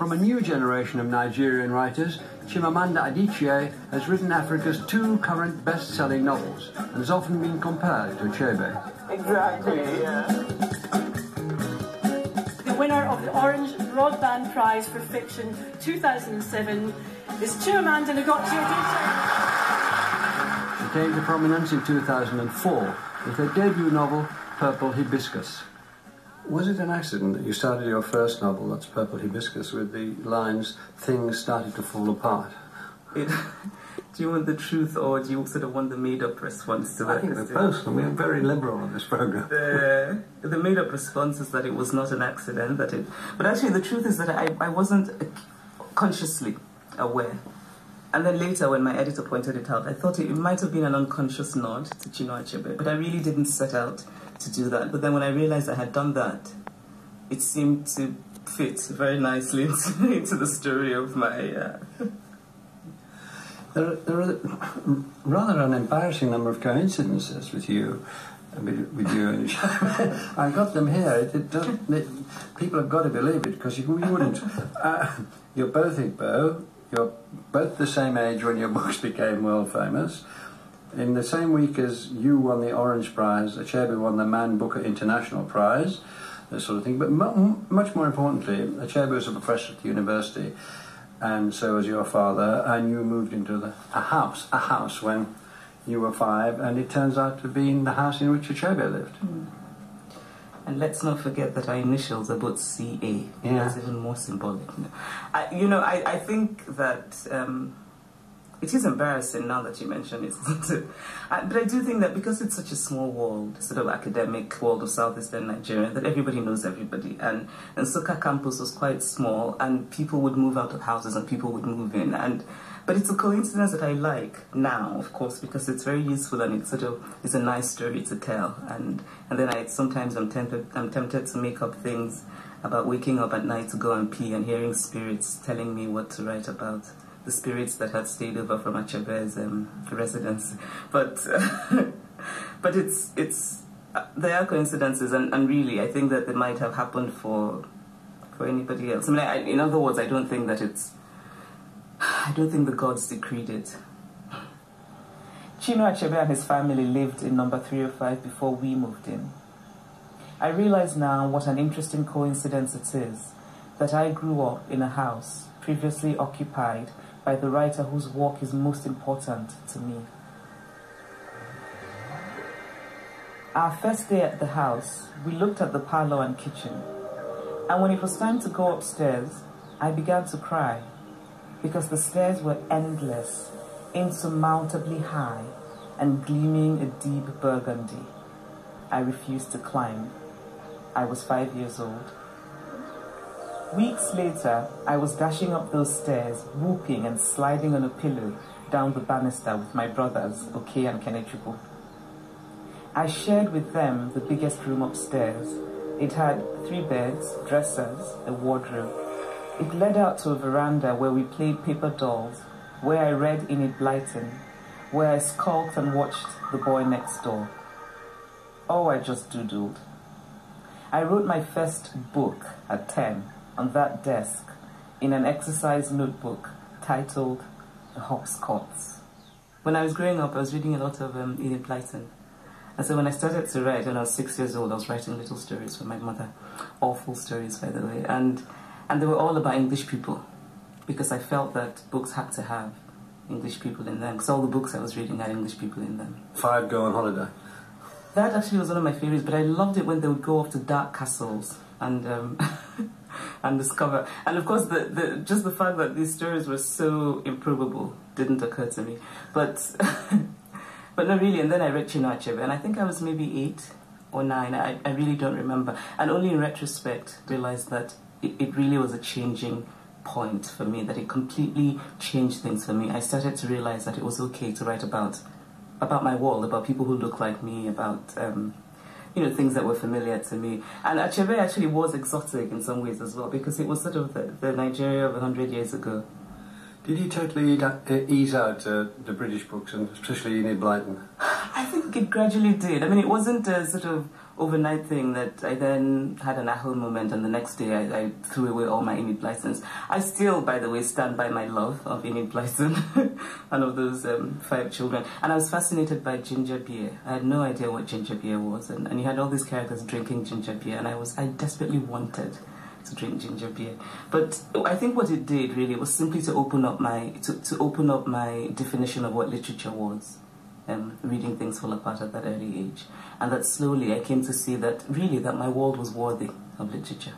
From a new generation of Nigerian writers, Chimamanda Adichie has written Africa's 2 current best-selling novels and has often been compared to Achebe. Exactly, yeah. The winner of the Orange Broadband Prize for Fiction 2007 is Chimamanda Ngozi Adichie. She came to prominence in 2004 with her debut novel, Purple Hibiscus. Was it an accident that you started your first novel, that's Purple Hibiscus, with the lines, things started to fall apart? Do you want the truth, or do you sort of want the made-up response to that? I think the both, and we're very liberal on this programme. The made-up response is that it was not an accident, but actually the truth is that I wasn't consciously aware. And then later, when my editor pointed it out, I thought it might have been an unconscious nod to Chinua Achebe, but I really didn't set out to do that. But then when I realized I had done that, it seemed to fit very nicely into the story of my... There are rather an embarrassing number of coincidences with you and I got them here. People have got to believe it, because you wouldn't. You're both Igbo. You're both the same age when your books became world famous. In the same week as you won the Orange Prize, Achebe won the Man Booker International Prize, this sort of thing. But much more importantly, Achebe was a professor at the university, and so was your father, and you moved into a house when you were 5, and it turns out to be in the house in which Achebe lived. Mm. And let's not forget that our initials are both CA. Yeah. That's even more symbolic. I think that it is embarrassing now that you mention it, isn't it? But I do think that because it's such a small world, sort of academic world of southeastern Nigeria, that everybody knows everybody. And Nsukka campus was quite small, and people would move out of houses and people would move in. But it's a coincidence that I like now, of course, because it's very useful and it sort of is a nice story to tell. And then sometimes I'm tempted to make up things about waking up at night to go and pee and hearing spirits telling me what to write about. The spirits that had stayed over from Achebe's residence. But there are coincidences, and really I think that they might have happened for anybody else. I mean, in other words, I don't think the gods decreed it. Chinua Achebe and his family lived in number 305 before we moved in. I realize now what an interesting coincidence it is that I grew up in a house previously occupied by the writer whose work is most important to me. Our first day at the house, we looked at the parlor and kitchen, and when it was time to go upstairs, I began to cry, because the stairs were endless, insurmountably high, and gleaming a deep burgundy. I refused to climb. I was 5 years old. Weeks later, I was dashing up those stairs, whooping and sliding on a pillow down the banister with my brothers, Oke and Kenechukwu. I shared with them the biggest room upstairs. It had 3 beds, dressers, a wardrobe. It led out to a veranda where we played paper dolls, where I read Enid Blyton, where I skulked and watched The Boy Next Door. Oh, I just doodled. I wrote my first book at 10 on that desk in an exercise notebook titled The Hopscotch. When I was growing up, I was reading a lot of Enid Blyton. And so when I started to write, when I was 6 years old, I was writing little stories for my mother. Awful stories, by the way. And they were all about English people, because I felt that books had to have English people in them, because all the books I was reading had English people in them. 5 Go on Holiday. That actually was one of my favorites, but I loved it when they would go off to dark castles and and discover. And of course, just the fact that these stories were so improbable didn't occur to me. But but no, really. And then I read Chinua Achebe, and I think I was maybe 8 or 9. I really don't remember. And only in retrospect realized that it really was a changing point for me, that it completely changed things for me. I started to realize that it was okay to write about my world, about people who look like me, about things that were familiar to me. And Achebe actually was exotic in some ways as well, because it was sort of the Nigeria of 100 years ago. Did he totally ease out the British books, and especially Enid Blyton? I think it gradually did. I mean, it wasn't a sort of overnight thing that I then had an aha moment, and the next day I threw away all my Enid Blytons. I still, by the way, stand by my love of Enid Blyton, one of those 5 children. And I was fascinated by ginger beer. I had no idea what ginger beer was, and you had all these characters drinking ginger beer, and I desperately wanted to drink ginger beer. But I think what it did really was simply to open up my definition of what literature was. Reading things fall apart at that early age, and that slowly I came to see that really that my world was worthy of literature.